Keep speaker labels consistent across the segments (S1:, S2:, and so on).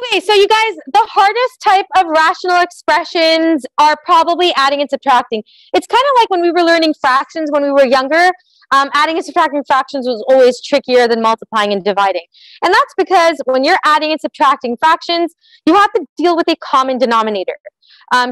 S1: Okay, so you guys, the hardest type of rational expressions are probably adding and subtracting. It's kind of like when we were learning fractions when we were younger. Adding and subtracting fractions was always trickier than multiplying and dividing. And that's because when you're adding and subtracting fractions, you have to deal with a common denominator.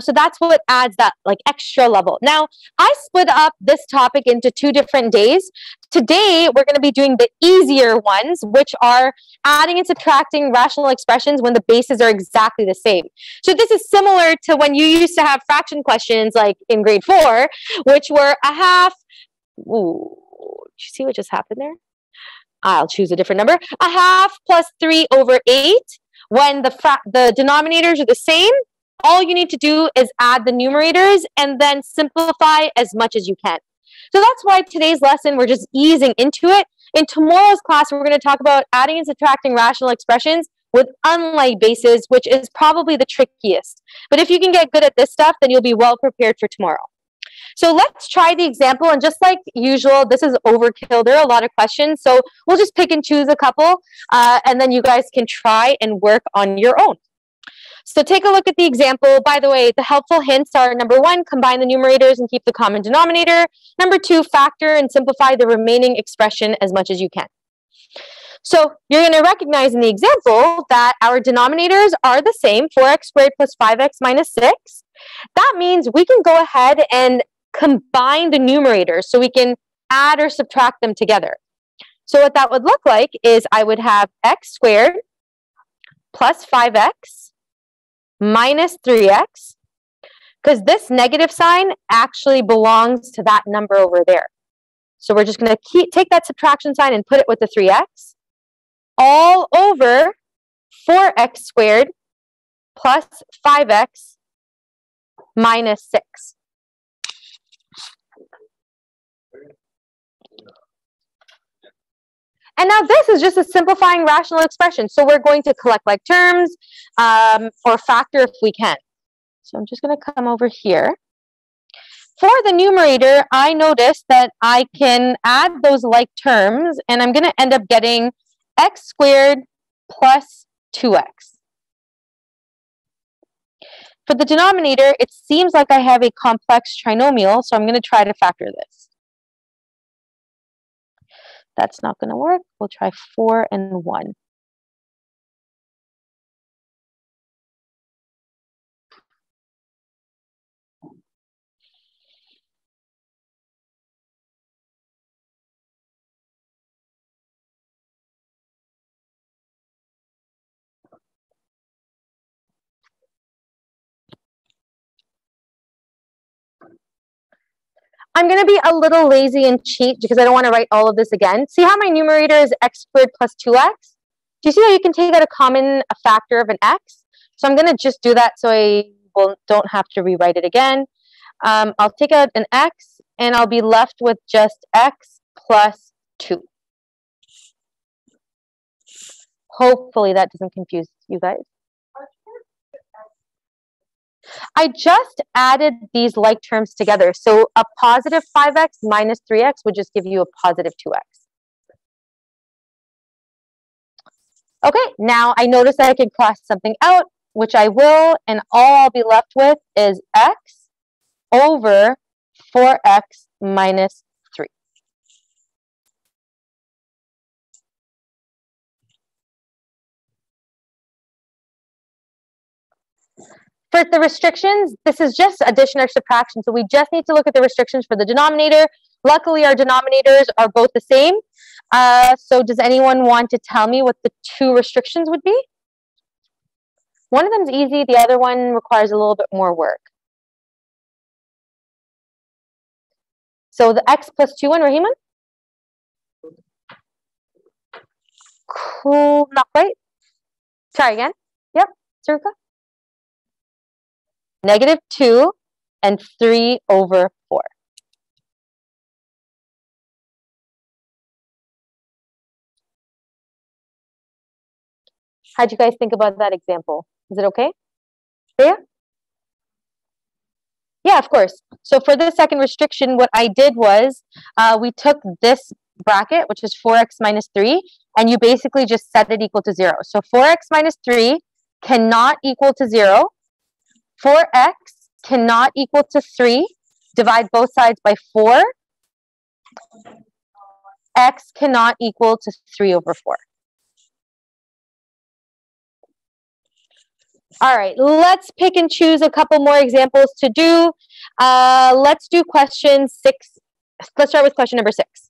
S1: So that's what adds that like extra level. Now, I split up this topic into 2 different days. Today, we're going to be doing the easier ones, which are adding and subtracting rational expressions when the bases are exactly the same. So this is similar to when you used to have fraction questions like in grade 4, which were a half. Ooh, did you see what just happened there? I'll choose a different number. A half plus 3 over 8. When the denominators are the same, all you need to do is add the numerators and then simplify as much as you can. So that's why today's lesson, we're just easing into it. In tomorrow's class, we're going to talk about adding and subtracting rational expressions with unlike bases, which is probably the trickiest. But if you can get good at this stuff, then you'll be well prepared for tomorrow. So let's try the example. And just like usual, this is overkill. There are a lot of questions. So we'll just pick and choose a couple, and then you guys can try and work on your own. So take a look at the example. By the way, the helpful hints are: number 1, combine the numerators and keep the common denominator. Number 2, factor and simplify the remaining expression as much as you can. So you're going to recognize in the example that our denominators are the same, 4x squared plus 5x minus 6. That means we can go ahead and combine the numerators so we can add or subtract them together. So what that would look like is I would have x squared plus 5x minus 3x, because this negative sign actually belongs to that number over there. So we're just going to take that subtraction sign and put it with the 3x, all over 4x squared plus 5x minus 6. And now this is just a simplifying rational expression. So we're going to collect like terms or factor if we can. So I'm just going to come over here. For the numerator, I noticed that I can add those like terms, and I'm going to end up getting x squared plus 2x. For the denominator, it seems like I have a complex trinomial, so I'm going to try to factor this. That's not going to work. We'll try 4 and 1. I'm going to be a little lazy and cheat because I don't want to write all of this again. See how my numerator is x squared plus 2x? Do you see how you can take out a factor of an x? So I'm going to just do that so I don't have to rewrite it again. I'll take out an x, and I'll be left with just x plus 2. Hopefully that doesn't confuse you guys. I just added these like terms together. So a positive 5x minus 3x would just give you a positive 2x. Okay, now I notice that I can cross something out, which I will, and all I'll be left with is x over 4x minus 3. For the restrictions, this is just addition or subtraction, so we just need to look at the restrictions for the denominator. Luckily, our denominators are both the same. So does anyone want to tell me what the 2 restrictions would be? One of them is easy, the other one requires a little bit more work. So the x plus 2 one, Rahiman? Cool, not quite. Try again. Yep, Saruka? Negative 2 and 3 over 4. How'd you guys think about that example? Is it okay? Yeah? Yeah, of course. So for the second restriction, what I did was we took this bracket, which is 4x minus 3, and you basically just set it equal to 0. So 4x minus 3 cannot equal to 0. 4x cannot equal to 3. Divide both sides by 4. X cannot equal to 3 over 4. All right, let's pick and choose a couple more examples to do. Let's do question 6. Let's start with question number 6.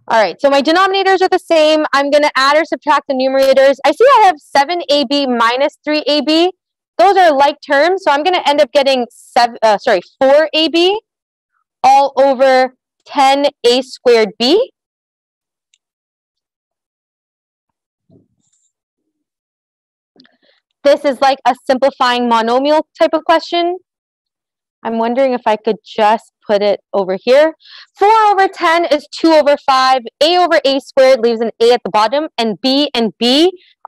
S1: All right, so my denominators are the same. I'm going to add or subtract the numerators. I see I have 7ab minus 3ab. Those are like terms, so I'm going to end up getting 4ab all over 10a squared b. This is like a simplifying monomial type of question. I'm wondering if I could just put it over here. 4 over 10 is 2 over 5. A over a squared leaves an a at the bottom, and b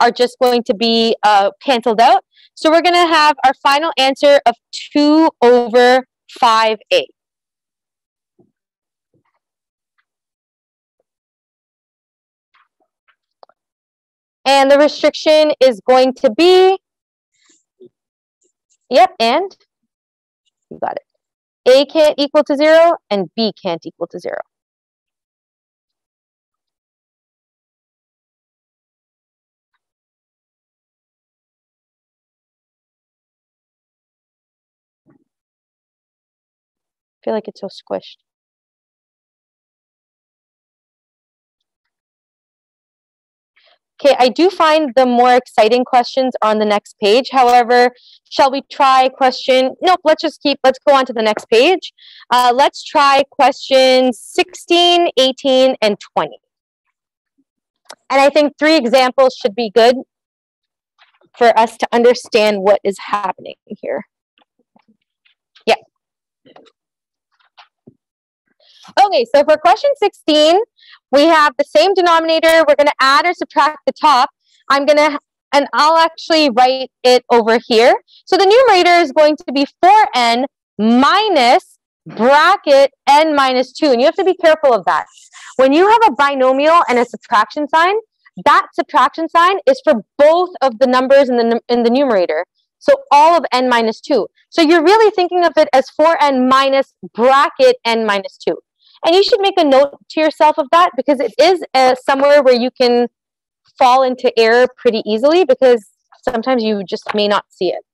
S1: are just going to be canceled out. So we're going to have our final answer of 2 over 5a. And the restriction is going to be, yep, and you got it. A can't equal to 0, and B can't equal to 0. I feel like it's so squished. Okay, I do find the more exciting questions on the next page. However, shall we try question? Nope, let's go on to the next page. Let's try questions 16, 18, and 20. And I think 3 examples should be good for us to understand what is happening here. Yeah. Okay, so for question 16, we have the same denominator. We're going to add or subtract the top. And I'll actually write it over here. So the numerator is going to be 4n minus bracket n minus 2. And you have to be careful of that. When you have a binomial and a subtraction sign, that subtraction sign is for both of the numbers in the numerator. So all of n minus 2. So you're really thinking of it as 4n minus bracket n minus 2. And you should make a note to yourself of that, because it is somewhere where you can fall into error pretty easily, because sometimes you just may not see it.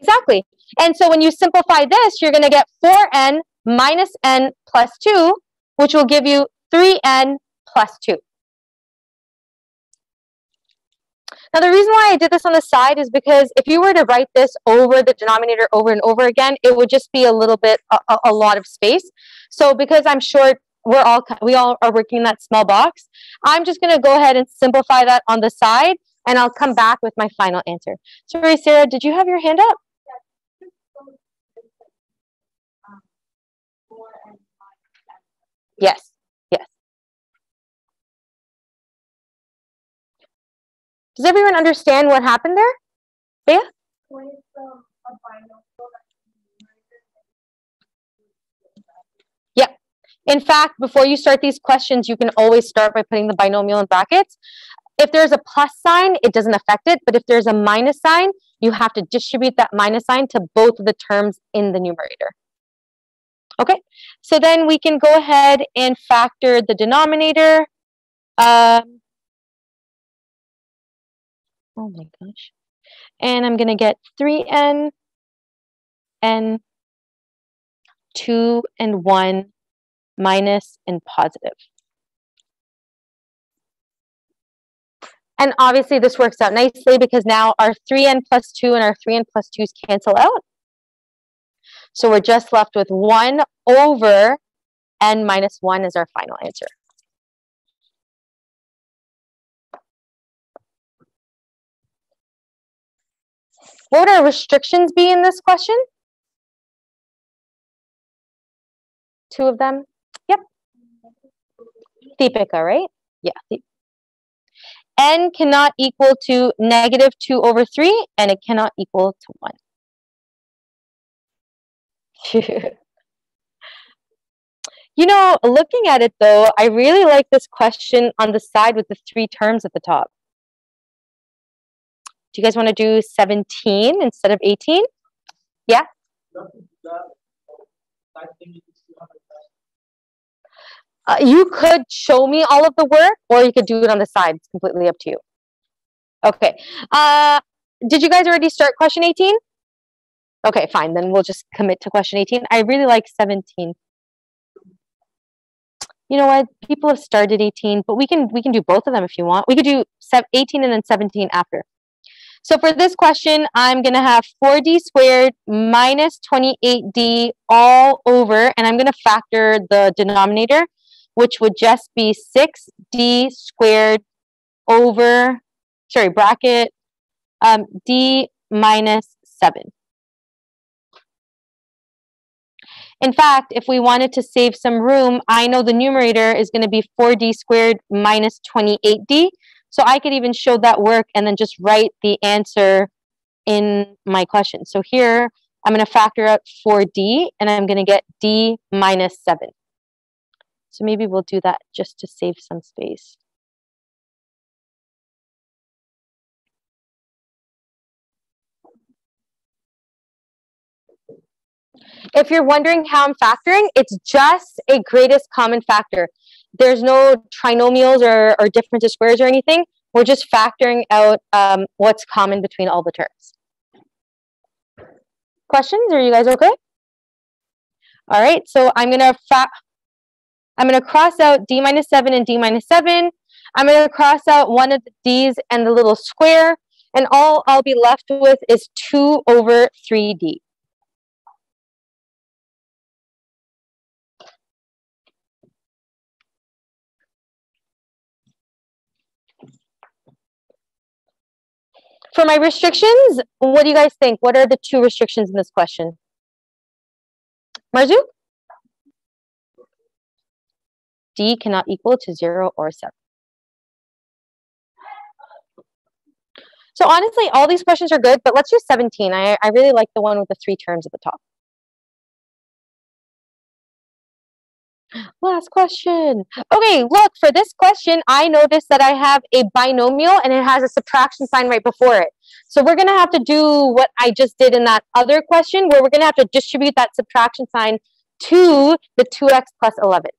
S1: Exactly. And so when you simplify this, you're going to get 4n minus n plus 2, which will give you 3n plus 2. Now, the reason why I did this on the side is because if you were to write this over the denominator over and over again, it would just be a little bit, a lot of space. So because I'm sure we all are working in that small box, I'm just going to go ahead and simplify that on the side, and I'll come back with my final answer. Sorry, Sarah, did you have your hand up? Yes. Yes. Does everyone understand what happened there? Bea? Yeah. In fact, before you start these questions, you can always start by putting the binomial in brackets. If there's a plus sign, it doesn't affect it. But if there's a minus sign, you have to distribute that minus sign to both of the terms in the numerator. Okay, so then we can go ahead and factor the denominator. Oh my gosh. And I'm going to get 3n, n, 2, and 1, minus, and positive. And obviously this works out nicely because now our 3n plus 2 and our 3n plus 2's cancel out. So we're just left with 1 over n minus 1 is our final answer. What would our restrictions be in this question? 2 of them? Yep. Thepica, right? Yeah. N cannot equal to negative 2 over 3, and it cannot equal to 1. You know, looking at it though, I really like this question on the side with the 3 terms at the top. Do you guys want to do 17 instead of 18? Yeah? You could show me all of the work, or you could do it on the side. It's completely up to you. Okay. Did you guys already start question 18? Okay, fine. Then we'll just commit to question 18. I really like 17. You know what? People have started 18, but we can do both of them if you want. We could do 18 and then 17 after. So for this question, I'm going to have 4d squared minus 28d all over, and I'm going to factor the denominator, which would just be 6d squared over, bracket, d minus 7. In fact, if we wanted to save some room, I know the numerator is going to be 4d squared minus 28d. So I could even show that work and then just write the answer in my question. So here, I'm going to factor out 4d, and I'm going to get d minus 7. So maybe we'll do that just to save some space. If you're wondering how I'm factoring, it's just a greatest common factor. There's no trinomials or difference of squares or anything. We're just factoring out what's common between all the terms. Questions? Are you guys okay? All right, so I'm gonna cross out d minus 7 and d minus 7. I'm gonna cross out one of the d's and the little square, and all I'll be left with is 2 over 3d. For my restrictions, what do you guys think? What are the 2 restrictions in this question? Marzu? D cannot equal to 0 or 7. So honestly, all these questions are good, but let's do 17. I really like the one with the 3 terms at the top. Last question. Okay, look, for this question, I noticed that I have a binomial and it has a subtraction sign right before it. So we're going to have to do what I just did in that other question, where we're going to have to distribute that subtraction sign to the 2x plus 11.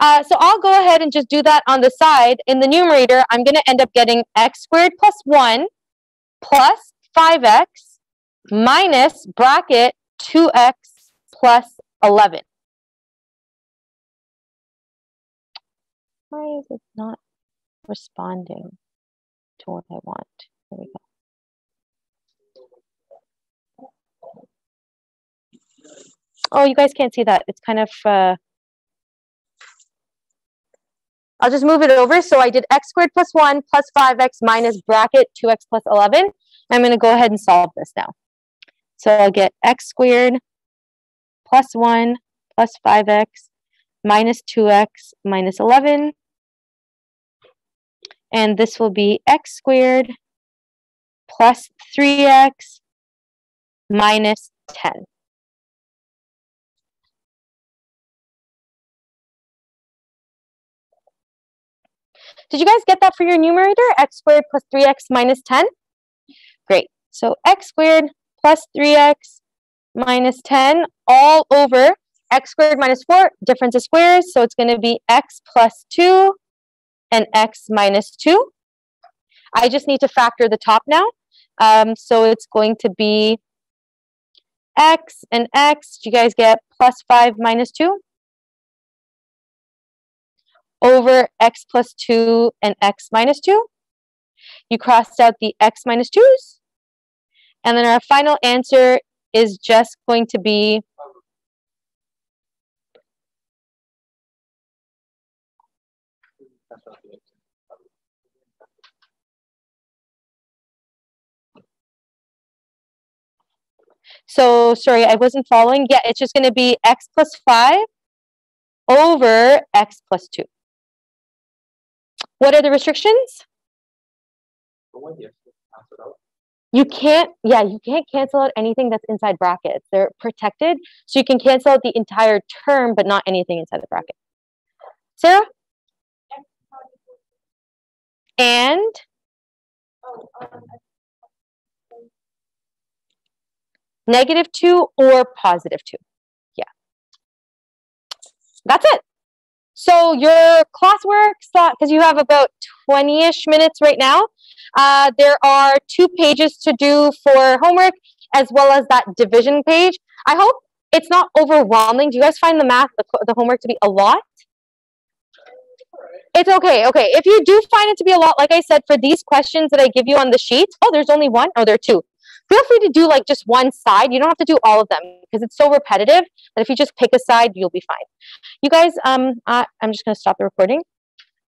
S1: So I'll go ahead and just do that on the side. In the numerator, I'm going to end up getting x squared plus 1 plus 5x minus bracket 2x plus 11. Why is it not responding to what I want? There we go. Oh, you guys can't see that. It's kind of... I'll just move it over. So I did x squared plus 1 plus 5x minus bracket 2x plus 11. I'm going to go ahead and solve this now. So I'll get x squared plus 1 plus 5x minus 2x minus 11. And this will be x squared plus 3x minus 10. Did you guys get that for your numerator? X squared plus 3x minus 10? Great. So x squared plus 3x minus 10 all over x squared minus 4, difference of squares. So it's going to be x plus 2 and x minus 2. I just need to factor the top now. So it's going to be x and x. Do you guys get plus 5 minus 2? Over x plus 2 and x minus 2. You crossed out the x minus 2's. And then our final answer is just going to be so sorry, I wasn't following. Yeah, it's just going to be x plus 5 over x plus 2. What are the restrictions? You can't, yeah, you can't cancel out anything that's inside brackets. They're protected, so you can cancel out the entire term, but not anything inside the bracket. Sarah? And? -2 or +2. Yeah. That's it. So your classwork, because you have about 20-ish minutes right now, there are 2 pages to do for homework, as well as that division page. I hope it's not overwhelming. Do you guys find the math, the homework to be a lot? It's okay. Okay. If you do find it to be a lot, like I said, for these questions that I give you on the sheet, oh, there's only one? Oh, there are 2. Feel free to do like just one side. You don't have to do all of them because it's so repetitive that if you just pick a side, you'll be fine. You guys, I'm just going to stop the recording.